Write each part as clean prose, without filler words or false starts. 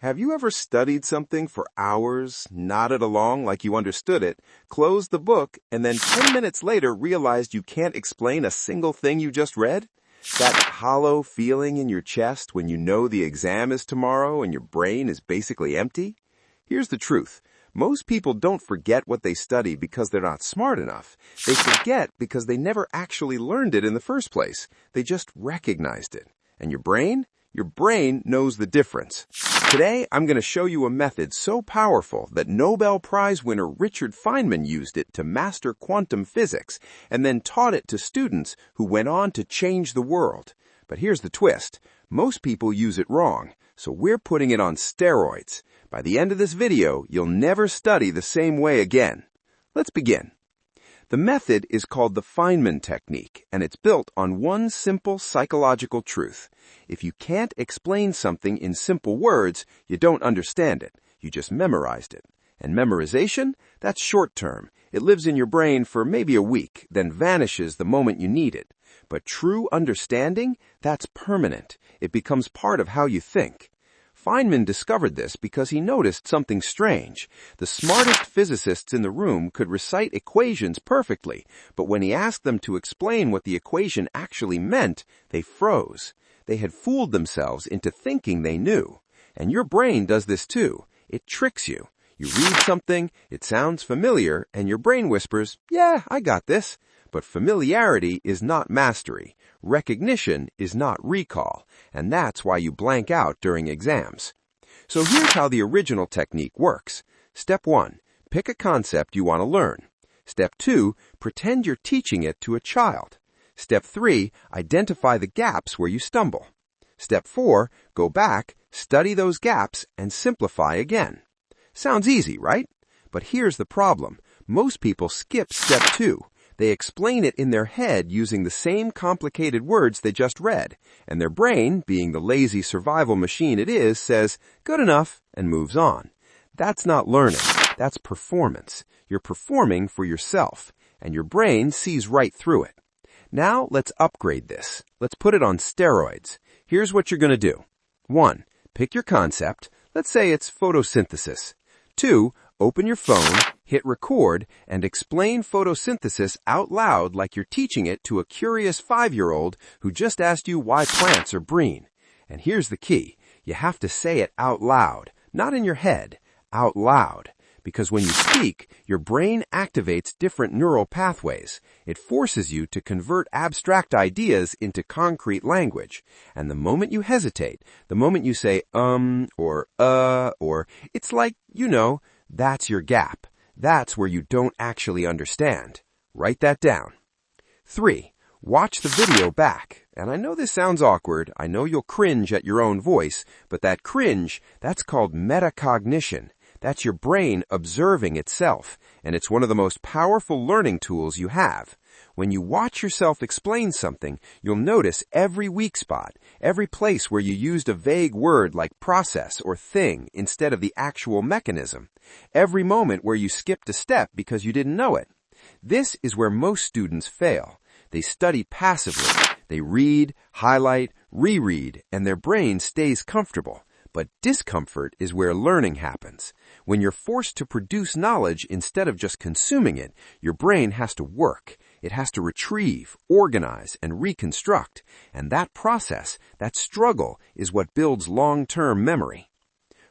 Have you ever studied something for hours, nodded along like you understood it, closed the book, and then 10 minutes later realized you can't explain a single thing you just read? That hollow feeling in your chest when you know the exam is tomorrow and your brain is basically empty? Here's the truth. Most people don't forget what they study because they're not smart enough. They forget because they never actually learned it in the first place. They just recognized it. And your brain? Your brain knows the difference. Today, I'm going to show you a method so powerful that Nobel Prize winner Richard Feynman used it to master quantum physics and then taught it to students who went on to change the world. But here's the twist. Most people use it wrong, so we're putting it on steroids. By the end of this video, you'll never study the same way again. Let's begin. The method is called the Feynman Technique, and it's built on one simple psychological truth. If you can't explain something in simple words, you don't understand it. You just memorized it. And memorization? That's short term. It lives in your brain for maybe a week, then vanishes the moment you need it. But true understanding? That's permanent. It becomes part of how you think. Feynman discovered this because he noticed something strange. The smartest physicists in the room could recite equations perfectly, but when he asked them to explain what the equation actually meant, they froze. They had fooled themselves into thinking they knew. And your brain does this too. It tricks you. You read something, it sounds familiar, and your brain whispers, "Yeah, I got this." But familiarity is not mastery. Recognition is not recall, and that's why you blank out during exams. So here's how the original technique works. Step 1. Pick a concept you want to learn. Step 2. Pretend you're teaching it to a child. Step 3. Identify the gaps where you stumble. Step 4. Go back, study those gaps, and simplify again. Sounds easy, right? But here's the problem. Most people skip step 2. They explain it in their head using the same complicated words they just read, and their brain, being the lazy survival machine it is, says, "Good enough," and moves on. That's not learning. That's performance. You're performing for yourself, and your brain sees right through it. Now let's upgrade this. Let's put it on steroids. Here's what you're going to do. 1. Pick your concept. Let's say it's photosynthesis. 2. Open your phone, hit record, and explain photosynthesis out loud like you're teaching it to a curious 5-year-old who just asked you why plants are green. And here's the key. You have to say it out loud, not in your head, out loud. Because when you speak, your brain activates different neural pathways. It forces you to convert abstract ideas into concrete language. And the moment you hesitate, the moment you say or it's like, that's your gap. That's where you don't actually understand. Write that down. 3. Watch the video back. And I know this sounds awkward. I know you'll cringe at your own voice, but that cringe, that's called metacognition. That's your brain observing itself, and it's one of the most powerful learning tools you have. When you watch yourself explain something, you'll notice every weak spot, every place where you used a vague word like process or thing instead of the actual mechanism, every moment where you skipped a step because you didn't know it. This is where most students fail. They study passively. They read, highlight, reread, and their brain stays comfortable. But discomfort is where learning happens. When you're forced to produce knowledge instead of just consuming it, your brain has to work. It has to retrieve, organize, and reconstruct. And that process, that struggle, is what builds long-term memory.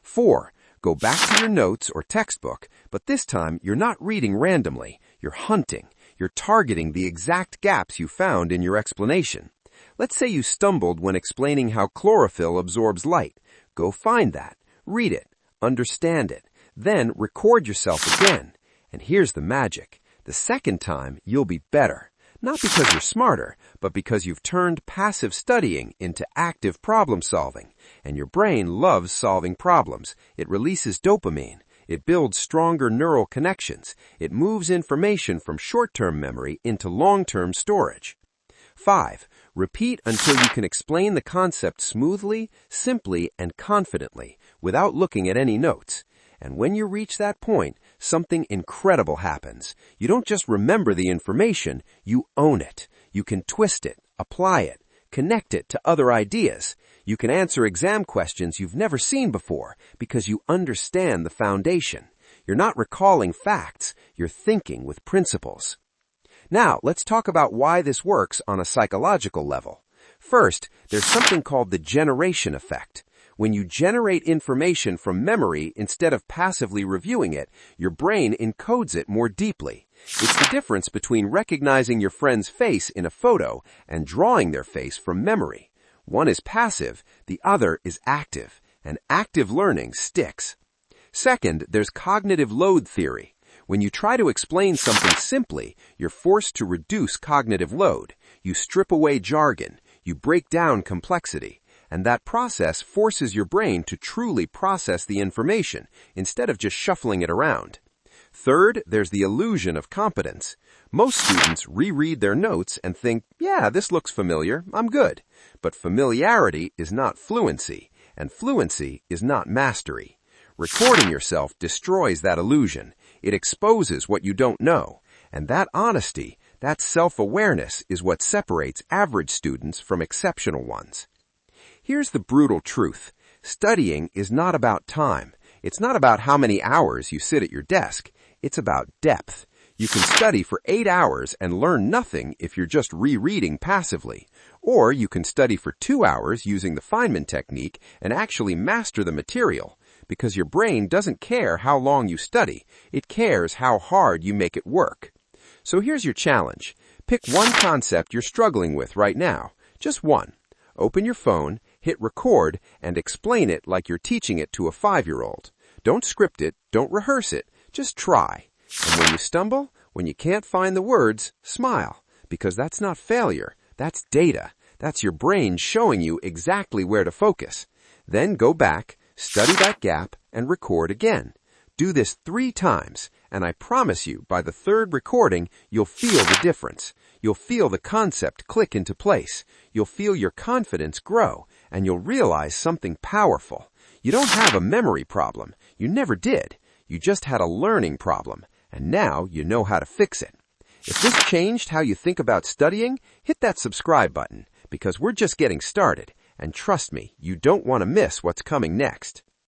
4. Go back to your notes or textbook, but this time you're not reading randomly. You're hunting. You're targeting the exact gaps you found in your explanation. Let's say you stumbled when explaining how chlorophyll absorbs light. Go find that, read it, understand it, then record yourself again. And here's the magic. The second time, you'll be better. Not because you're smarter, but because you've turned passive studying into active problem solving. And your brain loves solving problems. It releases dopamine. It builds stronger neural connections. It moves information from short-term memory into long-term storage. 5. Repeat until you can explain the concept smoothly, simply, and confidently, without looking at any notes. And when you reach that point, something incredible happens. You don't just remember the information, you own it. You can twist it, apply it, connect it to other ideas. You can answer exam questions you've never seen before because you understand the foundation. You're not recalling facts, you're thinking with principles. Now, let's talk about why this works on a psychological level. First, there's something called the generation effect. When you generate information from memory instead of passively reviewing it, your brain encodes it more deeply. It's the difference between recognizing your friend's face in a photo and drawing their face from memory. One is passive, the other is active, and active learning sticks. Second, there's cognitive load theory. When you try to explain something simply, you're forced to reduce cognitive load. You strip away jargon, you break down complexity, and that process forces your brain to truly process the information instead of just shuffling it around. Third, there's the illusion of competence. Most students reread their notes and think, yeah, this looks familiar, I'm good. But familiarity is not fluency, and fluency is not mastery. Recording yourself destroys that illusion. It exposes what you don't know. And that honesty, that self-awareness is what separates average students from exceptional ones. Here's the brutal truth. Studying is not about time. It's not about how many hours you sit at your desk. It's about depth. You can study for 8 hours and learn nothing if you're just rereading passively. Or you can study for 2 hours using the Feynman Technique and actually master the material. Because your brain doesn't care how long you study. It cares how hard you make it work. So here's your challenge. Pick one concept you're struggling with right now. Just one. Open your phone, hit record, and explain it like you're teaching it to a 5-year-old. Don't script it, don't rehearse it, just try. And when you stumble, when you can't find the words, smile. Because that's not failure, that's data. That's your brain showing you exactly where to focus. Then go back, study that gap, and record again. Do this 3 times, and I promise you, by the 3rd recording, you'll feel the difference. You'll feel the concept click into place. You'll feel your confidence grow, and you'll realize something powerful. You don't have a memory problem. You never did. You just had a learning problem, and now you know how to fix it. If this changed how you think about studying, hit that subscribe button, because we're just getting started. And trust me, you don't want to miss what's coming next.